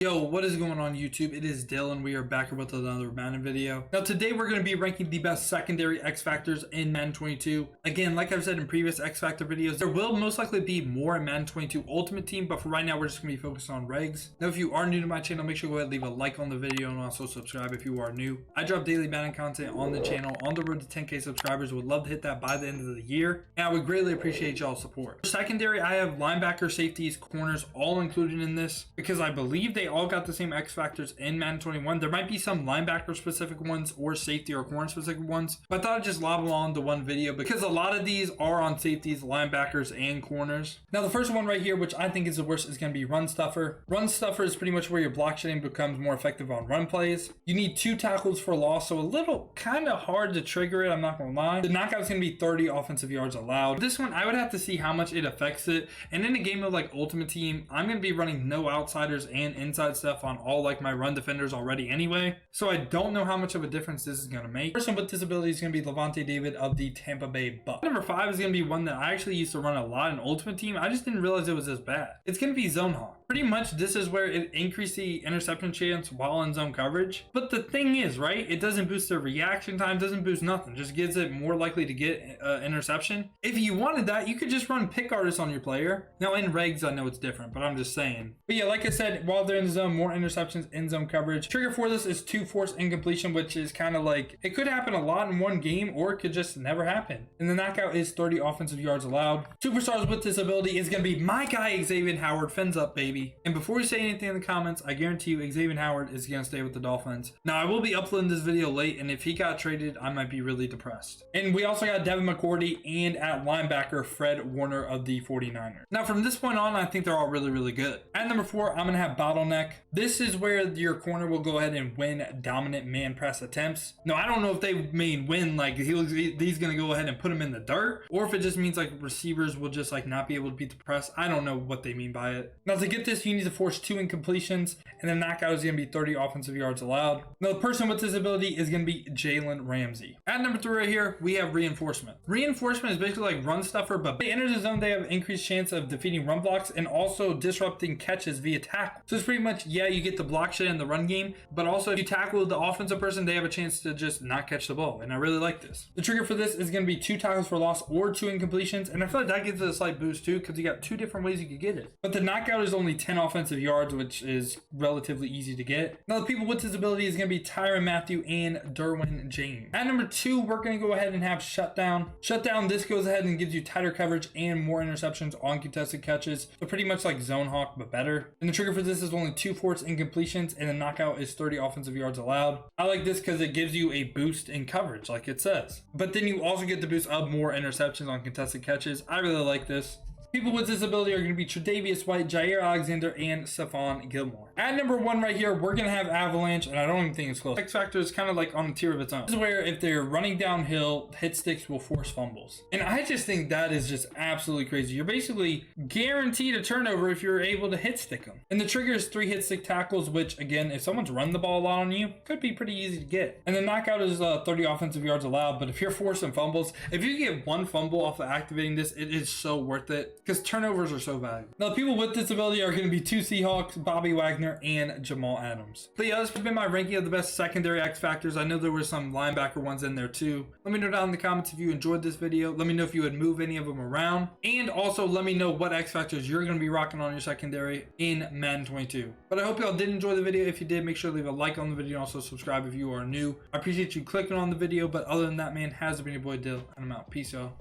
Yo, what is going on YouTube? It is Dylan. We are back here with another Madden video. Now today we're going to be ranking the best secondary X Factors in Madden 22. Again, like I've said in previous X Factor videos, there will most likely be more in Madden 22 Ultimate Team, but for right now we're just going to be focused on regs. Now if you are new to my channel, make sure to go ahead and leave a like on the video and also subscribe if you are new. I drop daily Madden content on the channel on the road to 10K subscribers. Would love to hit that by the end of the year, and I would greatly appreciate y'all's support. For secondary, I have linebacker, safeties, corners all included in this because I believe they all got the same X Factors in Madden 21. There might be some linebacker specific ones or safety or corner specific ones, but I thought I'd just lob along to one video because a lot of these are on safeties, linebackers, and corners. Now the first one right here, which I think is the worst, is going to be run stuffer. Run stuffer is pretty much where your block shedding becomes more effective on run plays. You need 2 tackles for loss, so a little kind of hard to trigger it, I'm not gonna lie. The knockout is going to be 30 offensive yards allowed. This one I would have to see how much it affects it, and in a game of like Ultimate Team, I'm going to be running no outsiders and inside stuff on all like my run defenders already anyway, so I don't know how much of a difference this is going to make. Person with disability is going to be Levante David of the Tampa Bay Bucks. Number 5 is going to be one that I actually used to run a lot in Ultimate Team. I just didn't realize it was this bad. It's going to be zone hawk. Pretty much this is where it increases the interception chance while in zone coverage, but the thing is, right, it doesn't boost their reaction time, doesn't boost nothing, just gives it more likely to get interception. If you wanted that, you could just run pick artists on your player. Now in regs I know it's different, but I'm just saying. But yeah, like I said, while they're in the zone, more interceptions in zone coverage. Trigger for this is 2 forced incompletion, which is kind of like, it could happen a lot in one game or it could just never happen. And the knockout is 30 offensive yards allowed. Superstars with disability is going to be my guy Xavier Howard. Fins up, baby. And before you say anything in the comments, I guarantee you Xavier Howard is going to stay with the Dolphins. Now I will be uploading this video late, and if he got traded, I might be really depressed. And we also got Devin McCourty and at linebacker Fred Warner of the 49ers. Now from this point on, I think they're all really good. At number 4, I'm going to have bottleneck. This is where your corner will go ahead and win dominant man press attempts. No, I don't know if they mean win like he's going to go ahead and put him in the dirt, or if it just means like receivers will just like not be able to beat the press. I don't know what they mean by it. Now to get this, you need to force 2 incompletions, and the knockout is going to be 30 offensive yards allowed. Now the person with disability is going to be Jalen Ramesey. At number 3 right here, we have reinforcement. Reinforcement is basically like run stuffer, but they enter the zone, they have increased chance of defeating run blocks and also disrupting catches via tackle. So it's pretty much, yeah, you get the block shit in the run game, but also if you tackle the offensive person, they have a chance to just not catch the ball, and I really like this. The trigger for this is going to be 2 tackles for loss or 2 incompletions, and I feel like that gives it a slight boost too, because you got 2 different ways you could get it. But the knockout is only 10 offensive yards, which is relatively easy to get. Now the people with disability is going to be Tyrann Mathieu and Derwin James. At number 2, we're going to go ahead and have Shutdown. Shutdown, this goes ahead and gives you tighter coverage and more interceptions on contested catches. So pretty much like zone hawk, but better. And the trigger for this is only 2 forced incompletions, and the knockout is 30 offensive yards allowed. I like this because it gives you a boost in coverage, like it says. But then you also get the boost of more interceptions on contested catches. I really like this. People with disability are going to be Tre'Davious White, Jaire Alexander, and Stephon Gilmore. At number 1 right here, we're going to have Avalanche, and I don't even think it's close. X Factor is kind of like on a tier of its own. This is where if they're running downhill, hit sticks will force fumbles. And I just think that is just absolutely crazy. You're basically guaranteed a turnover if you're able to hit stick them. And the trigger is 3 hit stick tackles, which again, if someone's run the ball a lot on you, could be pretty easy to get. And the knockout is 30 offensive yards allowed, but if you're forcing fumbles, if you get 1 fumble off of activating this, it is so worth it because turnovers are so valuable. Now, the people with disability are going to be 2 Seahawks, Bobby Wagner, and Jamal Adams. But yeah, this has been my ranking of the best secondary X Factors. I know there were some linebacker ones in there too. Let me know down in the comments if you enjoyed this video. Let me know if you would move any of them around. And also let me know what X Factors you're going to be rocking on your secondary in Madden 22. But I hope y'all did enjoy the video. If you did, make sure to leave a like on the video and also subscribe if you are new. I appreciate you clicking on the video. But other than that, man, has been your boy Dill, and I'm out. Peace, y'all.